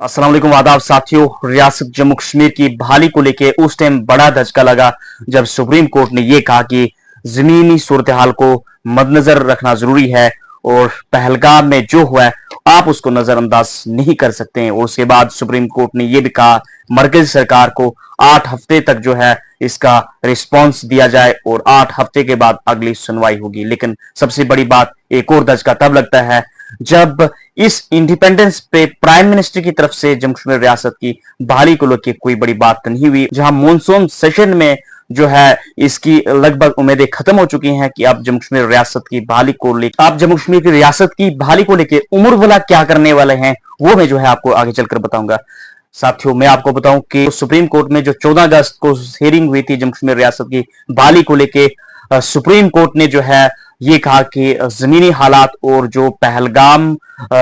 अस्सलाम वालेकुम आदाब साथियों। रियासत जम्मू कश्मीर की बहाली को लेके उस टाइम बड़ा धचका लगा जब सुप्रीम कोर्ट ने यह कहा कि जमीनी सूरत हाल को मद्देनजर रखना जरूरी है और पहलगाम में जो हुआ है आप उसको नजरअंदाज नहीं कर सकते हैं। और उसके बाद सुप्रीम कोर्ट ने यह भी कहा मरकजी सरकार को 8 हफ्ते तक जो है इसका रिस्पॉन्स दिया जाए और 8 हफ्ते के बाद अगली सुनवाई होगी। लेकिन सबसे बड़ी बात एक और धचका तब लगता है जब इस इंडिपेंडेंस पे प्राइम मिनिस्टर की तरफ से जम्मू कश्मीर रियासत की बहाली को लेकर कोई बड़ी बात नहीं हुई। जहां मॉनसून सेशन में जो है इसकी लगभग उम्मीदें खत्म हो चुकी हैं कि अब जम्मू कश्मीर रियासत की बहाली को लेकर आप जम्मू कश्मीर की रियासत की बहाली को लेकर उमर वला क्या करने वाले हैं वो मैं जो है आपको आगे चलकर बताऊंगा। साथियों मैं आपको बताऊं कि सुप्रीम कोर्ट में जो 14 अगस्त को हियरिंग हुई थी जम्मू कश्मीर रियासत की बहाली को लेकर सुप्रीम कोर्ट ने जो है ये कहा कि जमीनी हालात और जो पहलगाम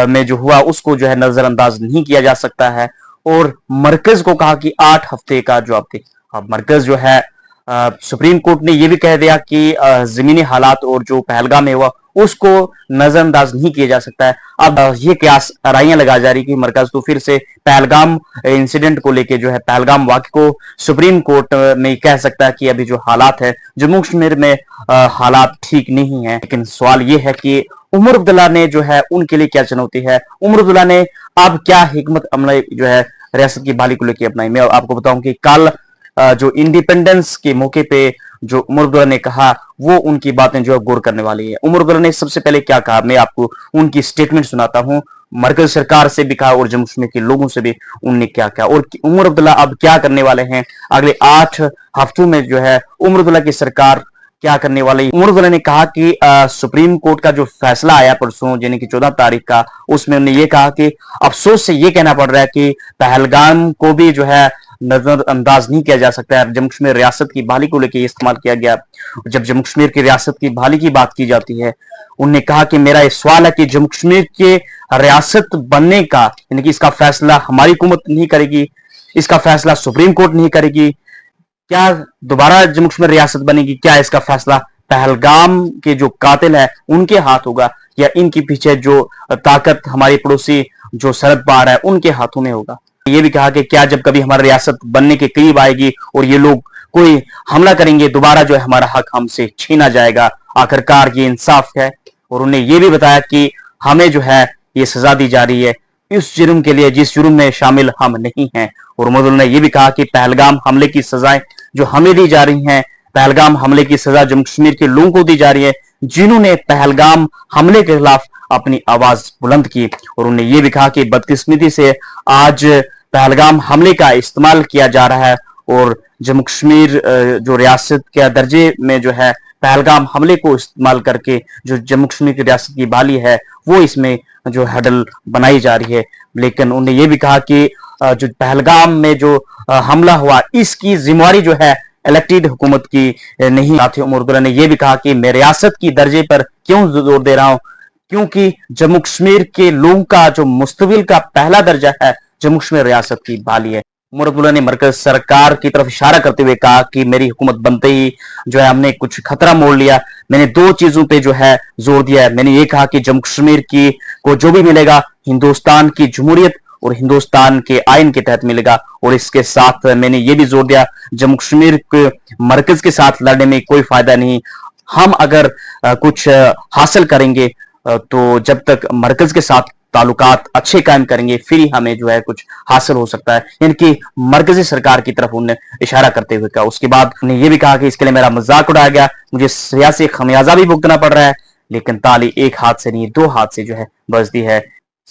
में जो हुआ उसको जो है नजरअंदाज नहीं किया जा सकता है और मरकज को कहा कि 8 हफ्ते का जवाब दे। अब मरकज जो है सुप्रीम कोर्ट ने यह भी कह दिया कि जमीनी हालात और जो पहलगाम में हुआ उसको नजरअंदाज नहीं किया जा सकता है। अब ये कयास आराइयां लगा जा रही कि मरकज तो फिर से पहलगाम इंसिडेंट को लेके जो है पहलगाम वाक़े को सुप्रीम कोर्ट में कह सकता है कि अभी जो हालात है जम्मू कश्मीर में हालात ठीक नहीं है। लेकिन सवाल ये है कि उमर अब्दुल्ला ने जो है उनके लिए क्या चुनौती है, उमर अब्दुल्ला ने अब क्या हिकमत अमल जो है रियासत की बहाली को लेकर अपनाई। मैं आपको बताऊं कि कल जो इंडिपेंडेंस के मौके पे जो उमर अब्दुल्ला ने कहा वो उनकी बातें जो है गौर करने वाली है। उमर अब्दुल्ला ने सबसे पहले क्या कहा मैं आपको उनकी स्टेटमेंट सुनाता हूं। मरकज सरकार से भी कहा और जम्मू कश्मीर के लोगों से भी उन्होंने क्या कहा और उमर अब्दुल्ला अब क्या करने वाले हैं अगले 8 हफ्तों में जो है उमर अब्दुल्ला की सरकार क्या करने वाले। उमर अब्दुल्ला ने कहा कि सुप्रीम कोर्ट का जो फैसला आया परसों यानी कि 14 तारीख का उसमें उन्होंने ये कहा कि अफसोस से ये कहना पड़ रहा है कि पहलगाम को भी जो है नजरअंदाज नहीं किया जा सकता है। जम्मू कश्मीर रियासत की बहाली को लेकर इस्तेमाल किया गया। जब जम्मू कश्मीर की रियासत की बहाली की बात की जाती है उन्होंने कहा कि मेरा एक सवाल है कि जम्मू कश्मीर के रियासत बनने का यानी कि इसका फैसला हमारी हुकूमत नहीं करेगी, इसका फैसला सुप्रीम कोर्ट नहीं करेगी, क्या दोबारा जम्मू कश्मीर रियासत बनेगी, क्या इसका फैसला पहलगाम के जो कातिल है उनके हाथ होगा या इनके पीछे जो ताकत हमारे पड़ोसी जो सरहद पार है उनके हाथों में होगा। ये भी कहा कि क्या जब कभी हमारी रियासत बनने के करीब आएगी और ये लोग कोई हमला करेंगे दोबारा जो है हमारा हक हमसे छीना जाएगा, आखिरकार ये इंसाफ है। और उन्हें ये भी बताया कि हमें जो है ये सजा दी जा रही है इस जुर्म के लिए जिस जुर्म में शामिल हम नहीं हैं। और उमर ने यह भी कहा कि पहलगाम हमले की सजाएं जो हमें दी जा रही हैं, पहलगाम हमले की सजा जम्मू कश्मीर के लोगों को दी जा रही है जिन्होंने पहलगाम हमले के खिलाफ अपनी आवाज बुलंद की। और उन्होंने ये भी कहा कि बदकिस्मती से आज पहलगाम हमले का इस्तेमाल किया जा रहा है और जम्मू कश्मीर जो रियासत के दर्जे में जो है पहलगाम हमले को इस्तेमाल करके जो जम्मू कश्मीर की रियासत की बहाली है वो इसमें जो हडल बनाई जा रही है। लेकिन उन्होंने ये भी कहा कि जो पहलगाम में जो हमला हुआ इसकी जिम्मेवारी जो है इलेक्टेड हुकूमत की नहीं। साथियों उमर अब्दुल्ला ने यह भी कहा कि मैं रियासत की दर्जे पर क्यों जोर दे रहा हूं क्योंकि जम्मू कश्मीर के लोगों का जो मुस्तबिल का पहला दर्जा है जम्मू कश्मीर रियासत की बहाली है। उमर अब्दुल्ला ने मरकज सरकार की तरफ इशारा करते हुए कहा कि मेरी हुकूमत बनते ही जो है हमने कुछ खतरा मोड़ लिया। मैंने 2 चीजों पे जो है जोर दिया है। मैंने ये कहा कि जम्मू कश्मीर की को जो भी मिलेगा हिंदुस्तान की जमहूरियत और हिंदुस्तान के आइन के तहत मिलेगा। और इसके साथ मैंने ये भी जोर दिया जम्मू कश्मीर के मरकज के साथ लड़ने में कोई फायदा नहीं। हम अगर कुछ हासिल करेंगे तो जब तक मरकज के साथ ताल्लुकात अच्छे कायम करेंगे फिर ही हमें जो है कुछ हासिल हो सकता है। यानी कि मरकजी सरकार की तरफ उन्होंने इशारा करते हुए कहा। उसके बाद उन्हें यह भी कहा कि इसके लिए मेरा मजाक उड़ाया गया, मुझे सियासी खमियाजा भी भुगतना पड़ रहा है लेकिन ताली एक हाथ से नहीं 2 हाथ से जो है बजती है।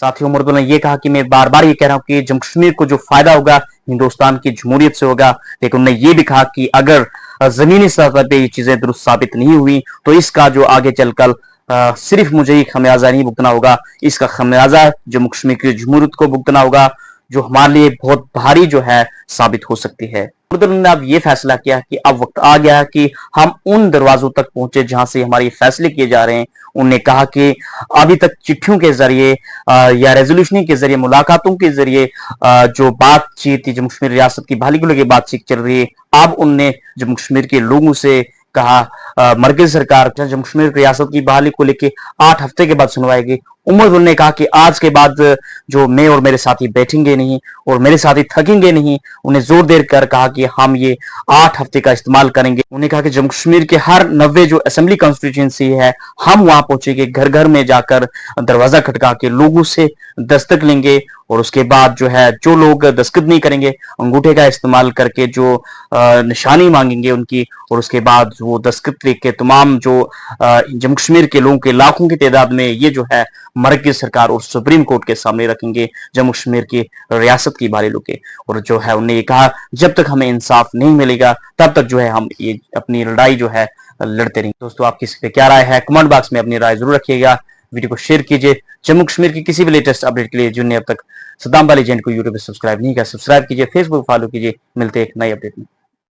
साथियों उमर अब्दुल्ला ने यह कहा कि मैं बार बार ये कह रहा हूं कि जम्मू कश्मीर को जो फायदा होगा हिंदुस्तान की जमहूरियत से होगा। लेकिन उन्होंने ये भी कहा कि अगर जमीनी सतह पे ये चीजें दुरुस्त साबित नहीं हुई तो इसका जो आगे चलकर सिर्फ मुझे ही खमियाजा नहीं भुगतना होगा, इसका खमियाजा जम्मू कश्मीर की जमहूरियत को भुगतना होगा जो हमारे लिए बहुत भारी जो है साबित हो सकती है। उन्होंने अब ये फैसला किया कि अब वक्त आ गया कि हम उन दरवाजों तक पहुंचे जहां से हमारे फैसले किए जा रहे हैं। उन्होंने कहा कि अभी तक चिट्ठियों के जरिए या रेजोल्यूशन के जरिए मुलाकातों के जरिए जो बातचीत थी जम्मू कश्मीर रियासत की बहाली को लेकर बातचीत चल रही है। अब उनने जम्मू कश्मीर के लोगों से कहा मरकजी सरकार जम्मू कश्मीर रियासत की बहाली को लेकर 8 हफ्ते के बाद सुनवाएगी उमर गुल ने कहा कि आज के बाद जो मैं और मेरे साथी बैठेंगे नहीं और मेरे साथी थकेंगे नहीं। उन्हें जोर देर कर कहा कि हम ये 8 हफ्ते का इस्तेमाल करेंगे। उन्हें कहा कि जम्मू कश्मीर के हर 90 जो असेंबली कॉन्स्टिट्यूंसी है, हम वहां पहुंचेंगे, घर घर में जाकर दरवाजा खटका के लोगों से दस्तक लेंगे और उसके बाद जो है जो लोग दस्तखत नहीं करेंगे अंगूठे का इस्तेमाल करके जो निशानी मांगेंगे उनकी, और उसके बाद वो दस्तखत लेके तमाम जो जम्मू कश्मीर के लोगों के लाखों की तादाद में ये जो है मरकजी सरकार और सुप्रीम कोर्ट के सामने रखेंगे जम्मू कश्मीर की रियासत की बहाली के। और जो है उन्हें ये कहा जब तक हमें इंसाफ नहीं मिलेगा तब तक जो है हम ये अपनी लड़ाई जो है लड़ते रहेंगे। दोस्तों आपकी इस पे क्या राय है, कमेंट बॉक्स में अपनी राय जरूर रखिएगा। वीडियो को शेयर कीजिए। जम्मू कश्मीर की किसी भी लेटेस्ट अपडेट के लिए जिन्होंने अब तक सद्दाम वाली चैनल को यूट्यूब पे सब्सक्राइब नहीं किया, सब्सक्राइब कीजिए, फेसबुक फॉलो कीजिए। मिलते हैं एक नई अपडेट में।